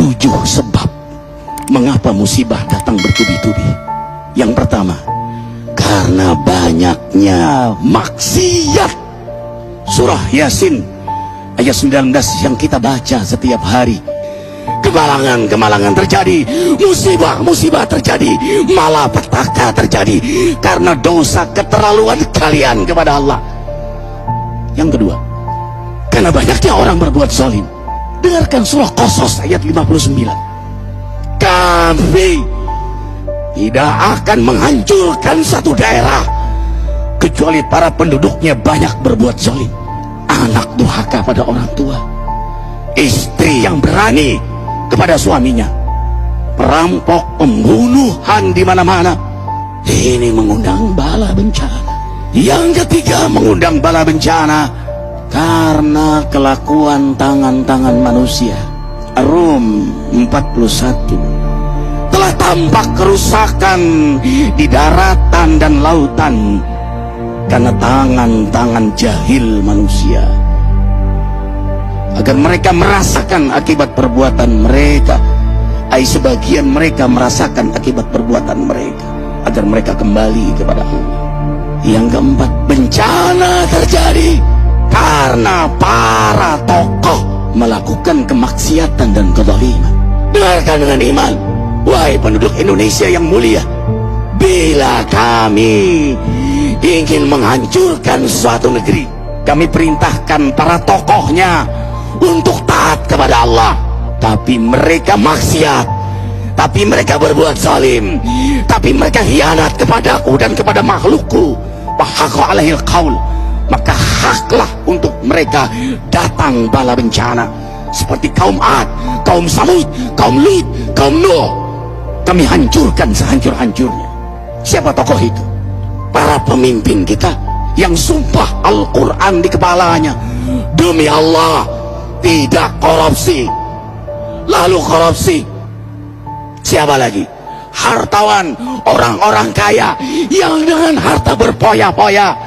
7 sebab mengapa musibah datang bertubi-tubi. Yang pertama, karena banyaknya maksiat. Surah Yasin ayat 19 yang kita baca setiap hari. Kemalangan terjadi, musibah terjadi, malapetaka terjadi karena dosa keterlaluan kalian kepada Allah. Yang kedua, karena banyaknya orang berbuat zalim. Dengarkan surah Qasas ayat 59. Kami tidak akan menghancurkan satu daerah kecuali para penduduknya banyak berbuat zalim. Anak durhaka pada orang tua, istri yang berani kepada suaminya, perampok, pembunuhan di mana-mana. Ini mengundang bala bencana. Yang ketiga, mengundang bala bencana karena kelakuan tangan-tangan manusia. Rum 41. Telah tampak kerusakan di daratan dan lautan karena tangan-tangan jahil manusia, agar mereka merasakan akibat perbuatan mereka. Sebagian mereka merasakan akibat perbuatan mereka, agar mereka kembali kepada Allah. Yang keempat, bencana terjadi karena para tokoh melakukan kemaksiatan dan kezaliman. Dengarkan dengan iman, wahai penduduk Indonesia yang mulia, bila kami ingin menghancurkan suatu negeri, kami perintahkan para tokohnya untuk taat kepada Allah, tapi mereka maksiat, tapi mereka berbuat zalim, tapi mereka khianat kepadaku dan kepada makhlukku. Fahaqa alaihil qaul, maka haklah untuk mereka datang bala bencana seperti kaum Ad, kaum Samud, kaum Lut, kaum Nuh. Kami hancurkan sehancur-hancurnya. Siapa tokoh itu? Para pemimpin kita yang sumpah Al-Quran di kepalanya, demi Allah tidak korupsi. Lalu korupsi. Siapa lagi? Hartawan, orang-orang kaya yang dengan harta berpoya-poya,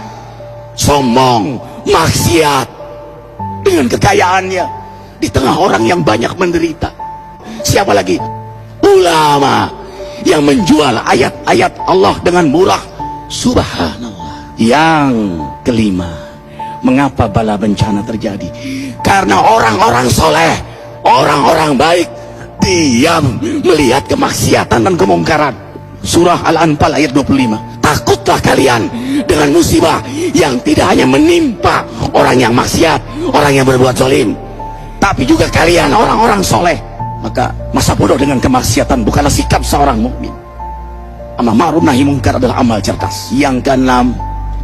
sombong, maksiat dengan kekayaannya di tengah orang yang banyak menderita. Siapa lagi? Ulama yang menjual ayat-ayat Allah dengan murah. Subhanallah. Yang kelima, mengapa bala bencana terjadi? Karena orang-orang soleh, orang-orang baik diam melihat kemaksiatan dan kemungkaran. Surah Al-Anfal ayat 25. Takutlah kalian dengan musibah yang tidak hanya menimpa orang yang maksiat, orang yang berbuat zalim, tapi juga kalian orang-orang soleh. Maka masa bodoh dengan kemaksiatan bukanlah sikap seorang mukmin. Amar ma'ruf nahi munkar adalah amal cerdas. Yang keenam,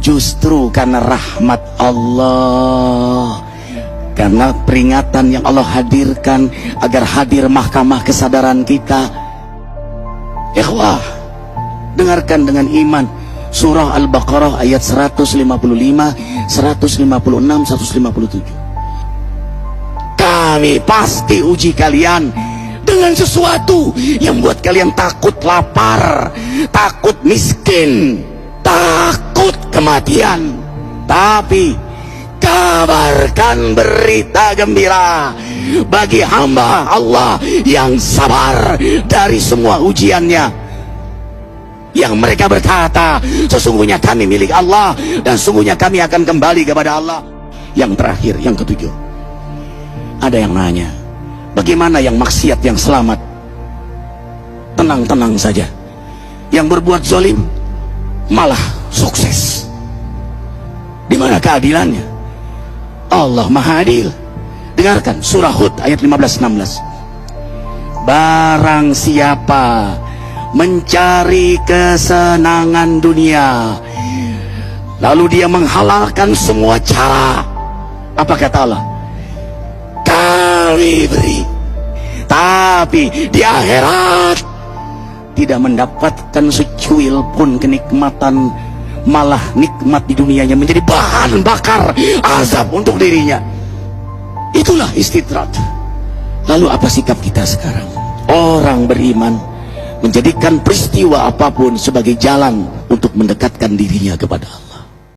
justru karena rahmat Allah, karena peringatan yang Allah hadirkan agar hadir mahkamah kesadaran kita. Ikhwah, dengarkan dengan iman surah Al-Baqarah ayat 155, 156, 157. Kami pasti uji kalian dengan sesuatu yang buat kalian takut lapar, takut miskin, takut kematian. Tapi kabarkan berita gembira bagi hamba Allah yang sabar dari semua ujiannya, yang mereka berkata, sesungguhnya kami milik Allah dan sungguhnya kami akan kembali kepada Allah. Yang terakhir, yang ketujuh, ada yang nanya, bagaimana yang maksiat yang selamat? Tenang-tenang saja. Yang berbuat zalim malah sukses. Di mana keadilannya? Allah Maha Adil. Dengarkan surah Hud ayat 15-16. Barang siapa mencari kesenangan dunia, lalu dia menghalalkan semua cara, apa kata Allah? Kami beri, tapi di akhirat tidak mendapatkan secuil pun kenikmatan, malah nikmat di dunianya menjadi bahan bakar azab untuk dirinya. Itulah istidrat. Lalu apa sikap kita sekarang? Orang beriman menjadikan peristiwa apapun sebagai jalan untuk mendekatkan dirinya kepada Allah.